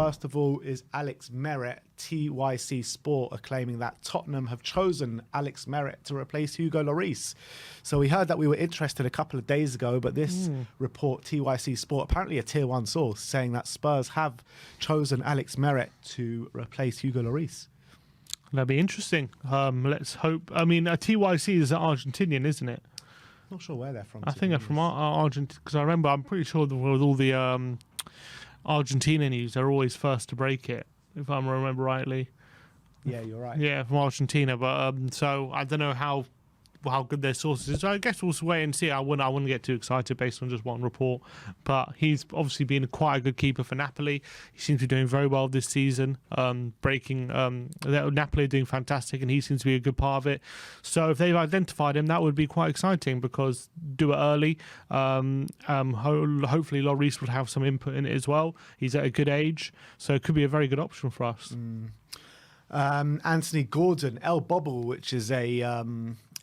First of all is Alex Meret. TYC Sport are claiming that Tottenham have chosen Alex Meret to replace Hugo Lloris. So we heard that we were interested a couple of days ago, but this report, TYC Sport, apparently a tier 1 source, saying that Spurs have chosen Alex Meret to replace Hugo Lloris. That'd be interesting. Let's hope. I mean, TYC is Argentinian, isn't it? Not sure where they're from. I think they're from Argentina, because I remember, I'm pretty sure with all the Argentina news, they're always first to break it, if I remember rightly. Yeah, you're right. Yeah, from Argentina. But so I don't know how good their sources is. So I guess we'll wait and see. I wouldn't get too excited based on just one report. But he's obviously been quite a good keeper for Napoli. He seems to be doing very well this season. Napoli are doing fantastic, and he seems to be a good part of it. So if they've identified him, that would be quite exciting, because do it early. Hopefully Lloris would have some input in it as well. He's at a good age, so it could be a very good option for us. Anthony Gordon, El Bobble, which is a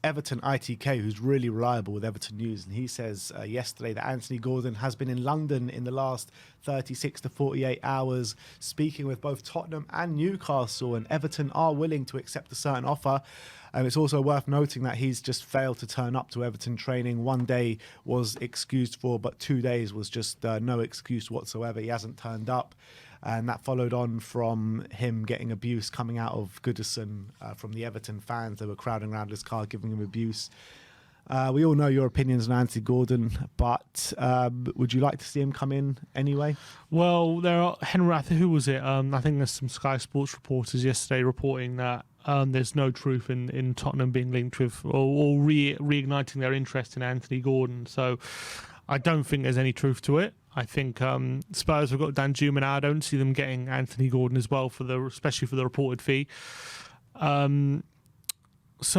Everton ITK who's really reliable with Everton news, and he says yesterday that Anthony Gordon has been in London in the last 36 to 48 hours speaking with both Tottenham and Newcastle, and Everton are willing to accept a certain offer. It's also worth noting that he's just failed to turn up to Everton training. 1 day was excused for, but 2 days was just no excuse whatsoever. He hasn't turned up. And that followed on from him getting abuse coming out of Goodison from the Everton fans. They were crowding around his car, giving him abuse. We all know your opinions on Anthony Gordon, but would you like to see him come in anyway? Well, there are Henry. Who was it? I think there's some Sky Sports reporters yesterday reporting that there's no truth in Tottenham being linked with or reigniting their interest in Anthony Gordon. So I don't think there's any truth to it. I think Spurs have got Danjuma now. I don't see them getting Anthony Gordon as well, especially for the reported fee. So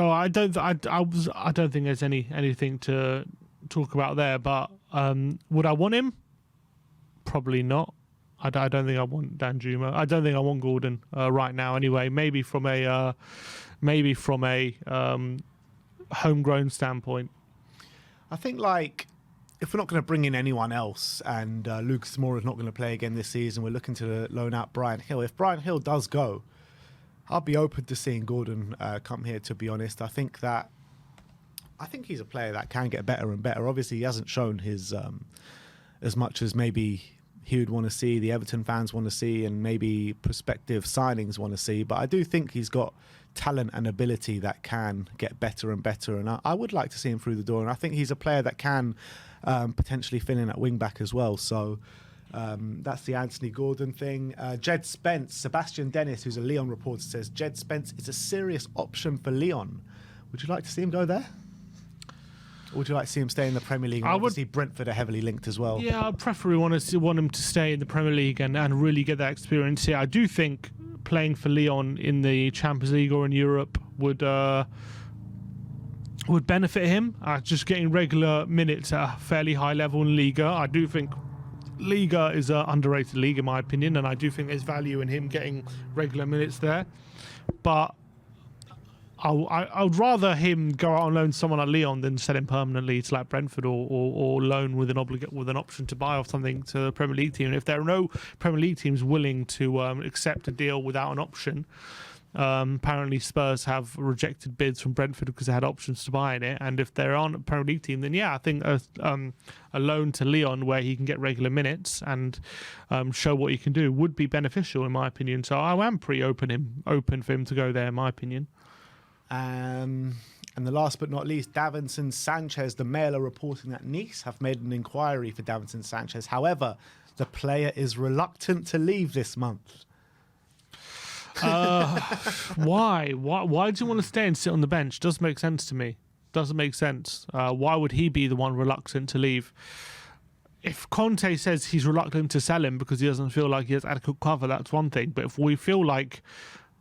I don't think there's anything to talk about there. But would I want him? Probably not. I don't think I want Danjuma. I don't think I want Gordon right now. Anyway, maybe from a homegrown standpoint. I think if we're not going to bring in anyone else, and Lucas Moura is not going to play again this season, we're looking to loan out Bryan Hill. If Bryan Hill does go, I'll be open to seeing Gordon come here, to be honest. I think he's a player that can get better and better. Obviously, he hasn't shown his as much as maybe he would want to see, the Everton fans want to see, and maybe prospective signings want to see. But I do think he's got talent and ability that can get better and better. And I would like to see him through the door. And I think he's a player that can potentially fill in at wing-back as well. So that's the Anthony Gordon thing. Jed Spence, Sebastian Dennis, who's a Lyon reporter, says Jed Spence is a serious option for Lyon. Would you like to see him go there? Or would you like to see him stay in the Premier League? Obviously, Brentford are heavily linked as well. Yeah, I preferably want him to stay in the Premier League and really get that experience here. I do think playing for Lyon in the Champions League or in Europe would benefit him. Just getting regular minutes at a fairly high level in Liga. I do think Liga is an underrated league in my opinion, and I do think there's value in him getting regular minutes there. But I would rather him go out on loan to someone at Lyon than sell him permanently to like Brentford or loan with an option to buy off something to the Premier League team. And if there are no Premier League teams willing to accept a deal without an option, apparently Spurs have rejected bids from Brentford because they had options to buy in it. And if there aren't a Premier League team, then yeah, I think a loan to Lyon where he can get regular minutes and show what he can do would be beneficial in my opinion. So I am pretty open for him to go there in my opinion. And the last but not least, Davinson Sanchez. The Mail are reporting that Nice have made an inquiry for Davinson Sanchez. However, the player is reluctant to leave this month. Why? Why do you want to stay and sit on the bench? Doesn't make sense to me. Doesn't make sense. Why would he be the one reluctant to leave? If Conte says he's reluctant to sell him because he doesn't feel like he has adequate cover, that's one thing. But if we feel like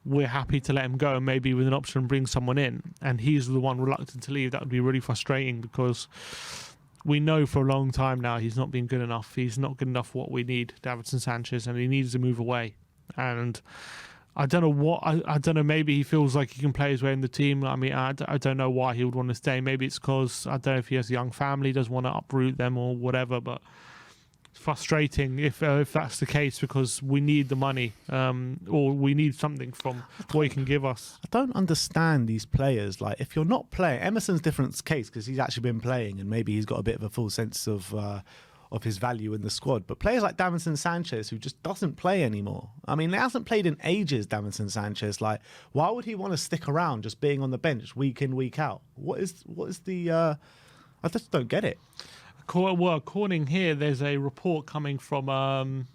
we're happy to let him go and maybe with an option to bring someone in and he's the one reluctant to leave, that would be really frustrating because we know for a long time now he's not been good enough. He's not good enough for what we need, Davinson Sanchez, and he needs to move away. And I don't know I don't know, maybe he feels like he can play his way in the team. I mean, I don't know why he would want to stay. Maybe it's because, I don't know if he has a young family, doesn't want to uproot them or whatever, but frustrating if that's the case, because we need the money, or we need something from what he can give us. I don't understand these players. Like, if you're not playing, Emerson's different case because he's actually been playing and maybe he's got a bit of a full sense of his value in the squad. But players like Davinson Sanchez, who just doesn't play anymore. I mean, he hasn't played in ages, Davinson Sanchez. Like, why would he want to stick around just being on the bench week in, week out? What is the... I just don't get it. Well, according here, there's a report coming from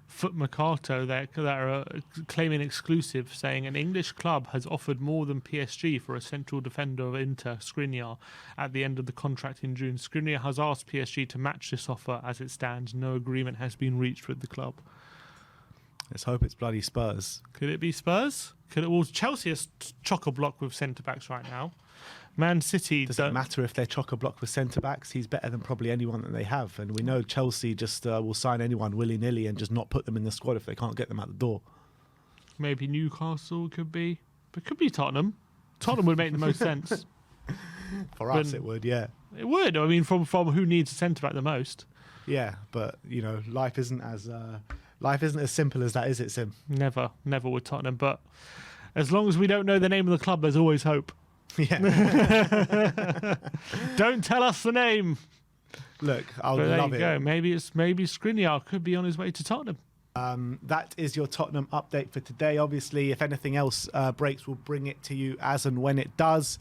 Foot Mercato that are claiming exclusive, saying an English club has offered more than PSG for a central defender of Inter, Skriniar, at the end of the contract in June. Skriniar has asked PSG to match this offer. As it stands, no agreement has been reached with the club. Let's hope it's bloody Spurs. Could it be Spurs? Well, Chelsea is chock-a-block with centre-backs right now. Man City... Does it matter if they're chock-a-block with centre-backs? He's better than probably anyone that they have. And we know Chelsea just will sign anyone willy-nilly and just not put them in the squad if they can't get them out the door. Maybe Newcastle could be. But could be Tottenham. Tottenham would make the most sense. For us, it would, yeah. It would. I mean, from who needs a centre-back the most. Yeah, but, you know, life isn't as simple as that, is it, Sim? Never with Tottenham. But as long as we don't know the name of the club, there's always hope. Yeah. Don't tell us the name. Look, I'll but love there you it. go. Maybe Skriniar could be on his way to Tottenham. That is your Tottenham update for today. Obviously, if anything else breaks, we'll bring it to you as and when it does.